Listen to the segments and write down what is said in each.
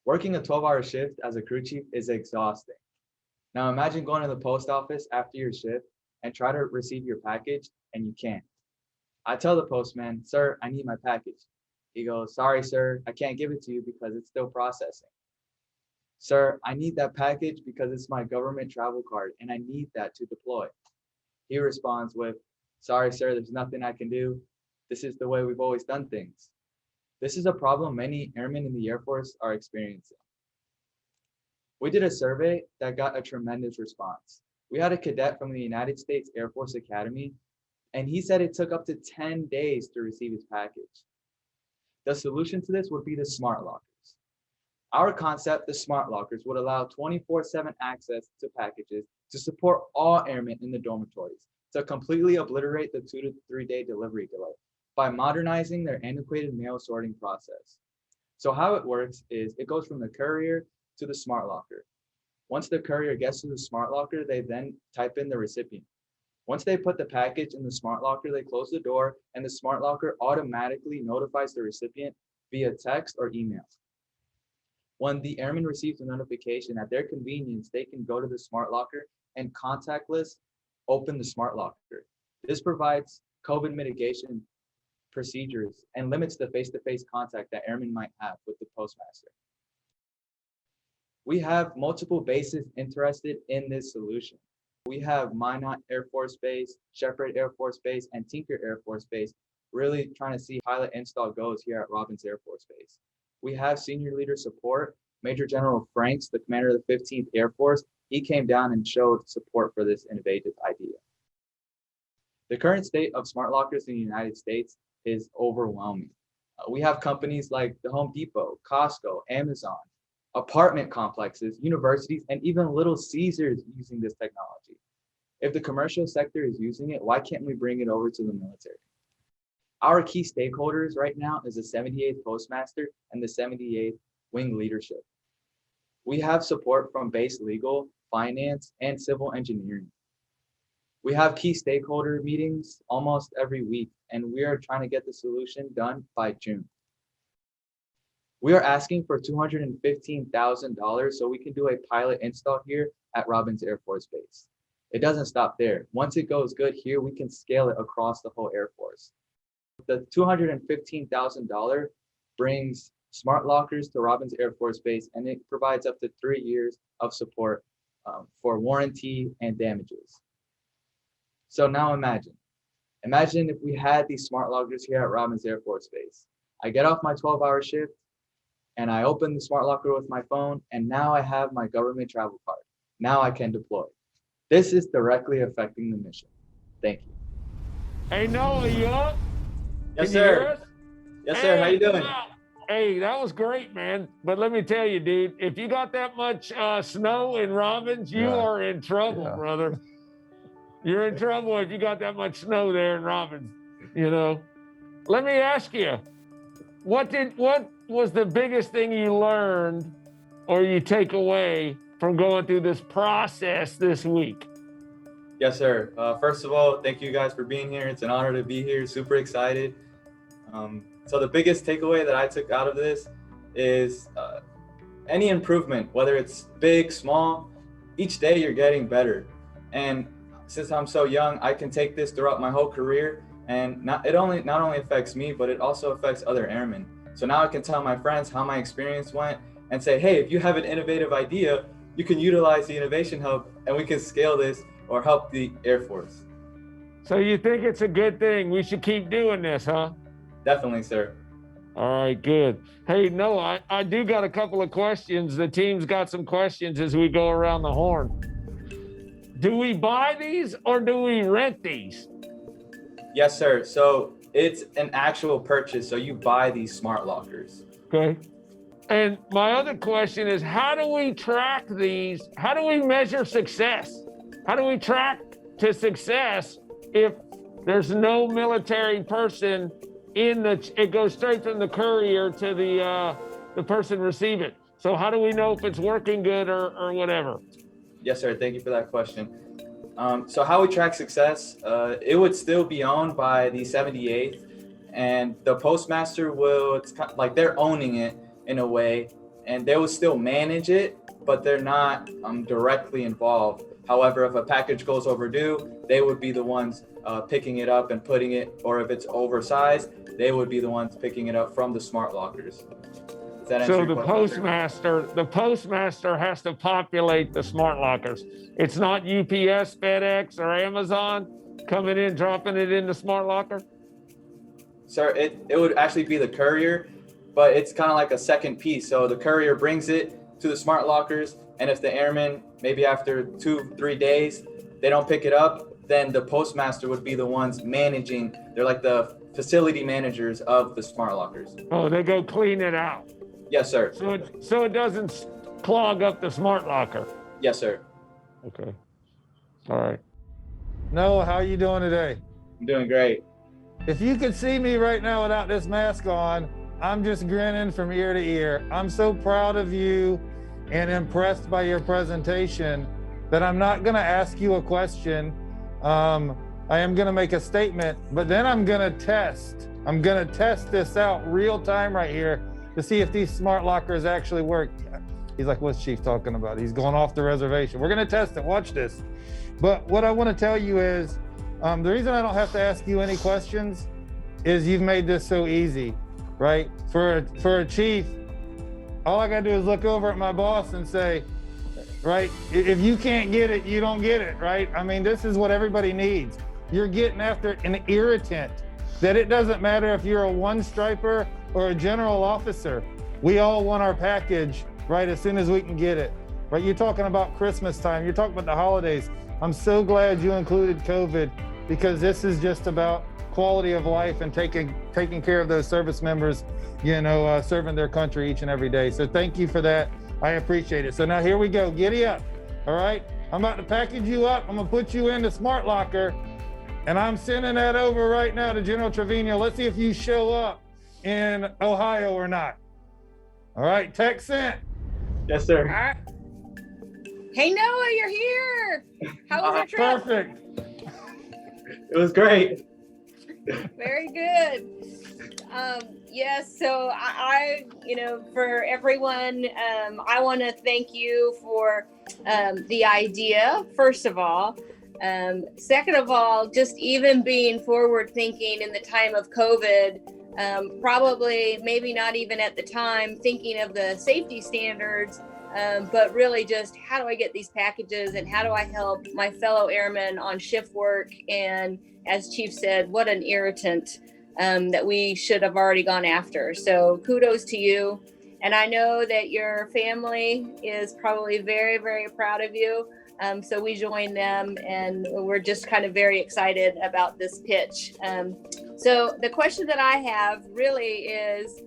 Working a 12-hour shift as a crew chief is exhausting. Now imagine going to the post office after your shift and try to receive your package and you can't. I tell the postman, "Sir, I need my package." He goes, "Sorry, sir, I can't give it to you because it's still processing." "Sir, I need that package because it's my government travel card and I need that to deploy." He responds with, "Sorry, sir, there's nothing I can do. This is the way we've always done things." This is a problem many airmen in the Air Force are experiencing. We did a survey that got a tremendous response. We had a cadet from the United States Air Force Academy, and he said it took up to 10 days to receive his package. The solution to this would be the smart lockers. Our concept, the smart lockers, would allow 24/7 access to packages to support all airmen in the dormitories to completely obliterate the 2 to 3 day delivery delay by modernizing their antiquated mail sorting process. So how it works is it goes from the courier to the smart locker. Once the courier gets to the smart locker, they then type in the recipient. Once they put the package in the smart locker, they close the door and the smart locker automatically notifies the recipient via text or email. When the airman receives a notification at their convenience, they can go to the smart locker and contactless open the smart locker. This provides COVID mitigation procedures and limits the face-to-face contact that airmen might have with the postmaster. We have multiple bases interested in this solution. We have Minot Air Force Base, Shepherd Air Force Base, and Tinker Air Force Base really trying to see pilot install goes here at Robins Air Force Base. We have senior leader support. Major General Franks, the commander of the 15th Air Force, he came down and showed support for this innovative idea. The current state of smart lockers in the United States is overwhelming. We have companies like the Home Depot, Costco, Amazon, apartment complexes, universities, and even Little Caesars using this technology. If the commercial sector is using it, why can't we bring it over to the military? Our key stakeholders right now is the 78th Postmaster and the 78th Wing Leadership. We have support from base legal, finance, and civil engineering. We have key stakeholder meetings almost every week, and we are trying to get the solution done by June. We are asking for $215,000 so we can do a pilot install here at Robins Air Force Base. It doesn't stop there. Once it goes good here, we can scale it across the whole Air Force. The $215,000 brings smart lockers to Robins Air Force Base, and it provides up to 3 years of support for warranty and damages. So now imagine if we had these smart lockers here at Robins Air Force Base. I get off my 12-hour shift and I open the smart locker with my phone, and now I have my government travel card. Now I can deploy. This is directly affecting the mission. Thank you. Hey, Noah, you up? Yes, Can you hear sir. us? Yes, sir. How you doing? Hey, that was great, man. But let me tell you, dude, if you got that much snow in Robins, you are in trouble, brother. You're in trouble if you got that much snow there in Robins, you know. Let me ask you, what was the biggest thing you learned or you take away from going through this process this week? Yes, sir. First of all, thank you guys for being here. It's an honor to be here. Super excited. So the biggest takeaway that I took out of this is any improvement, whether it's big, small, each day you're getting better. And since I'm so young, I can take this throughout my whole career, and not only affects me, but it also affects other airmen. So now I can tell my friends how my experience went and say, hey, if you have an innovative idea, you can utilize the Innovation Hub and we can scale this or help the Air Force. So you think it's a good thing? We should keep doing this, huh? Definitely, sir. All right, good. Hey, Noah, I do got a couple of questions. The team's got some questions as we go around the horn. Do we buy these or do we rent these? Yes, sir. So it's an actual purchase. So you buy these smart lockers. Okay. And my other question is, how do we track these? How do we measure success? How do we track to success if there's no military person it goes straight from the courier to the person receiving it? So how do we know if it's working good or whatever? Yes, sir. Thank you for that question. So how we track success, it would still be owned by the 78th, and the postmaster will, it's kind of like they're owning it in a way, and they will still manage it, but they're not directly involved. However, if a package goes overdue, they would be the ones picking it up and putting it, or if it's oversized, they would be the ones picking it up from the smart lockers. Does that answer So your question? the postmaster has to populate the smart lockers. It's not UPS, FedEx, or Amazon coming in, dropping it in the smart locker? Sir, it would actually be the courier, but it's kind of like a second piece. So the courier brings it to the smart lockers, and if the airmen, maybe after 2-3 days, they don't pick it up, then the postmaster would be the ones managing. They're like the facility managers of the smart lockers. Oh, they go clean it out. Yes, sir. So it doesn't clog up the smart locker. Yes, sir. Okay. All right. Noah, how are you doing today? I'm doing great. If you could see me right now without this mask on, I'm just grinning from ear to ear. I'm so proud of you and impressed by your presentation that I'm not going to ask you a question. I am going to make a statement, but then I'm going to test. I'm going to test this out real time right here to see if these smart lockers actually work. He's like, what's Chief talking about? He's going off the reservation. We're going to test it. Watch this. But what I want to tell you is the reason I don't have to ask you any questions is you've made this so easy, right? For a chief, all I got to do is look over at my boss and say, right, if you can't get it, you don't get it, right? I mean, this is what everybody needs. You're getting after an irritant that it doesn't matter if you're a one-striper or a general officer. We all want our package, right, as soon as we can get it, right? You're talking about Christmas time. You're talking about the holidays. I'm so glad you included COVID, because this is just about quality of life and taking care of those service members, you know, serving their country each and every day. So thank you for that. I appreciate it. So now here we go. Giddy up. All right. I'm about to package you up. I'm going to put you in the smart locker, and I'm sending that over right now to General Trevino. Let's see if you show up in Ohio or not. All right. Text sent. Yes, sir. All right. Hey, Noah, you're here. How was your trip? Perfect. It was great. Very good. Yes, so I, for everyone, I want to thank you for the idea, first of all. Second of all, just even being forward thinking in the time of COVID, probably maybe not even at the time thinking of the safety standards, but really just how do I get these packages and how do I help my fellow airmen on shift work? And as Chief said, what an irritant that we should have already gone after. So kudos to you. And I know that your family is probably very, very proud of you. So we join them, and we're just kind of very excited about this pitch. So the question that I have really is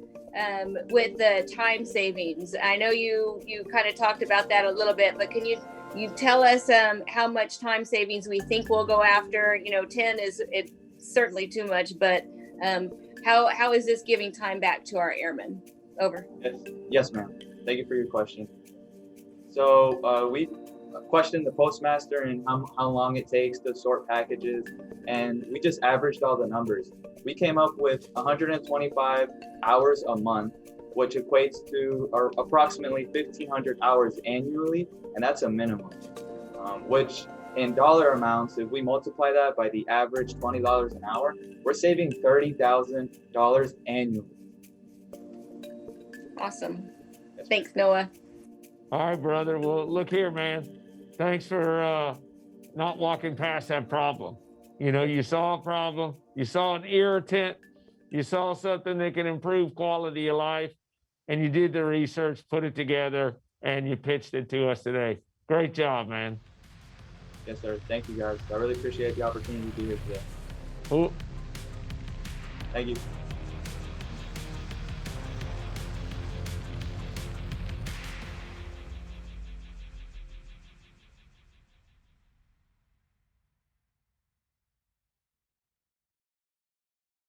with the time savings. I know you kind of talked about that a little bit, but can you tell us how much time savings we think we'll go after? 10 is certainly too much, but how is this giving time back to our airmen? Over. Yes, ma'am. Thank you for your question. So we questioned the postmaster and how long it takes to sort packages, and we just averaged all the numbers. We came up with 125 hours a month, which equates to approximately 1,500 hours annually, and that's a minimum, which in dollar amounts, if we multiply that by the average $20 an hour, we're saving $30,000 annually. Awesome. Thanks, Noah. All right, brother. Well, look here, man. Thanks for not walking past that problem. You saw a problem, you saw an irritant, you saw something that can improve quality of life, and you did the research, put it together, and you pitched it to us today. Great job, man. Yes, sir. Thank you, guys. I really appreciate the opportunity to be here today. Cool. Thank you.